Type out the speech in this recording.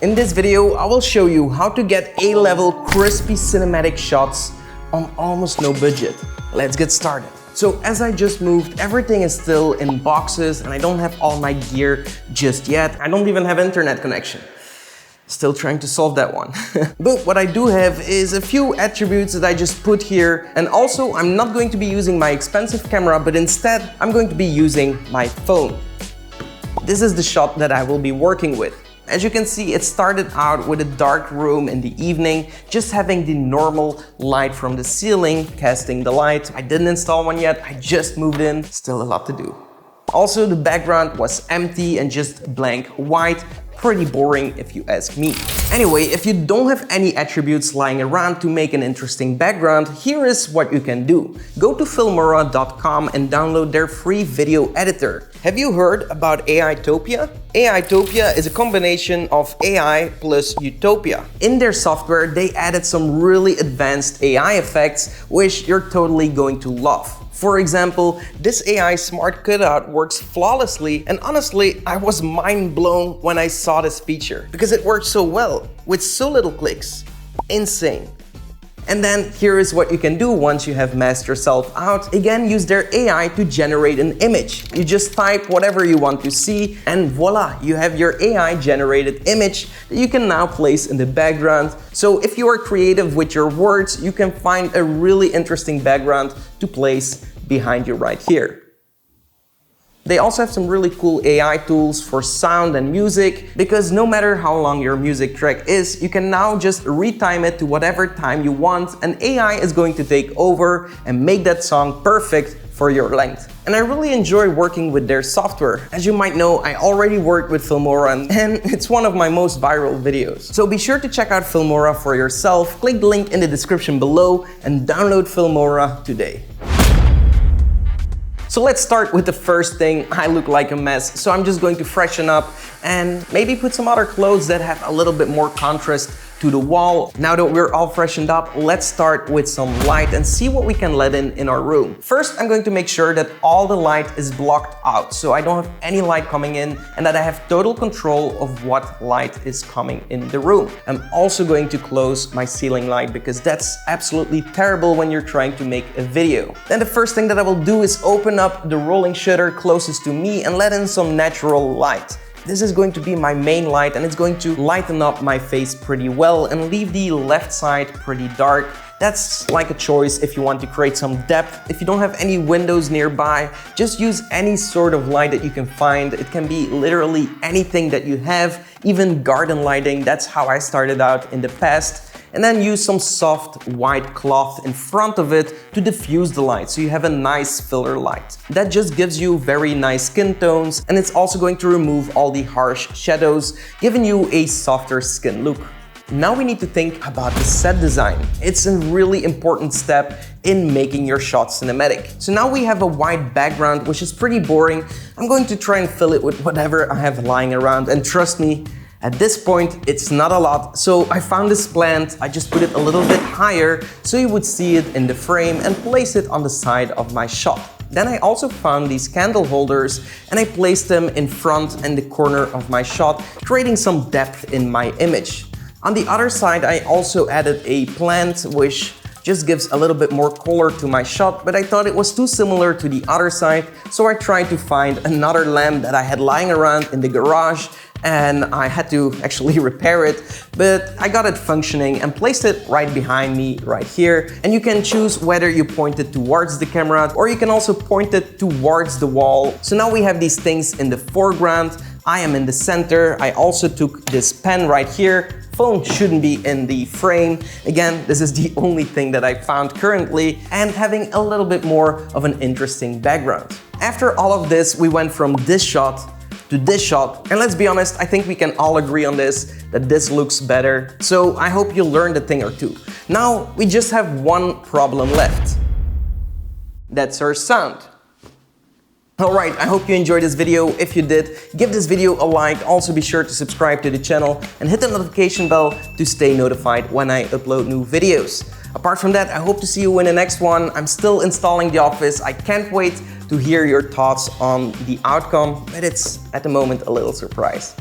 In this video, I will show you how to get A-level crispy cinematic shots on almost no budget. Let's get started. So as I just moved, everything is still in boxes and I don't have all my gear just yet. I don't even have internet connection. Still trying to solve that one. But what I do have is a few attributes that I just put here. And also, I'm not going to be using my expensive camera, but instead, I'm going to be using my phone. This is the shot that I will be working with. As you can see, it started out with a dark room in the evening, just having the normal light from the ceiling, casting the light. I didn't install one yet, I just moved in, still a lot to do. Also, the background was empty and just blank white. Pretty boring if you ask me. Anyway, if you don't have any attributes lying around to make an interesting background, here is what you can do. Go to filmora.com and download their free video editor. Have you heard about Topia? Topia is a combination of AI plus Utopia. In their software, they added some really advanced AI effects, which you're totally going to love. For example, this AI smart cutout works flawlessly, and honestly, I was mind blown when I saw this feature because it works so well with so little clicks. Insane. And then here is what you can do once you have masked yourself out. Again, use their AI to generate an image. You just type whatever you want to see and voila, you have your AI generated image that you can now place in the background. So if you are creative with your words, you can find a really interesting background to place behind you right here. They also have some really cool AI tools for sound and music, because no matter how long your music track is, you can now just retime it to whatever time you want, and AI is going to take over and make that song perfect for your length. And I really enjoy working with their software. As you might know, I already worked with Filmora and it's one of my most viral videos. So be sure to check out Filmora for yourself, click the link in the description below and download Filmora today. So let's start with the first thing. I look like a mess, so I'm just going to freshen up and maybe put some other clothes that have a little bit more contrast to the wall. Now that we're all freshened up, let's start with some light and see what we can let in our room. First, I'm going to make sure that all the light is blocked out, so I don't have any light coming in and that I have total control of what light is coming in the room. I'm also going to close my ceiling light because that's absolutely terrible when you're trying to make a video. Then the first thing that I will do is open up the rolling shutter closest to me and let in some natural light. This is going to be my main light and it's going to lighten up my face pretty well and leave the left side pretty dark. That's like a choice if you want to create some depth. If you don't have any windows nearby, just use any sort of light that you can find. It can be literally anything that you have, even garden lighting. That's how I started out in the past. And then use some soft white cloth in front of it to diffuse the light, so you have a nice filler light. That just gives you very nice skin tones, and it's also going to remove all the harsh shadows, giving you a softer skin look. Now we need to think about the set design. It's a really important step in making your shot cinematic. So now we have a white background, which is pretty boring. I'm going to try and fill it with whatever I have lying around, and trust me, at this point, it's not a lot, so I found this plant. I just put it a little bit higher so you would see it in the frame and place it on the side of my shot. Then I also found these candle holders and I placed them in front and the corner of my shot, creating some depth in my image. On the other side, I also added a plant which just gives a little bit more color to my shot, but I thought it was too similar to the other side, so I tried to find another lamp that I had lying around in the garage, and I had to actually repair it, but I got it functioning and placed it right behind me right here. And you can choose whether you point it towards the camera or you can also point it towards the wall. So now we have these things in the foreground. I am in the center. I also took this pen right here. Phone shouldn't be in the frame. Again, this is the only thing that I found currently, and having a little bit more of an interesting background. After all of this, we went from this shot to this shot, and let's be honest, I think we can all agree on this, that this looks better. So I hope you learned a thing or two. Now we just have one problem left. That's our sound. Alright, I hope you enjoyed this video. If you did, give this video a like. Also be sure to subscribe to the channel and hit the notification bell to stay notified when I upload new videos. Apart from that, I hope to see you in the next one. I'm still installing the office. I can't wait to hear your thoughts on the outcome, but it's at the moment a little surprise.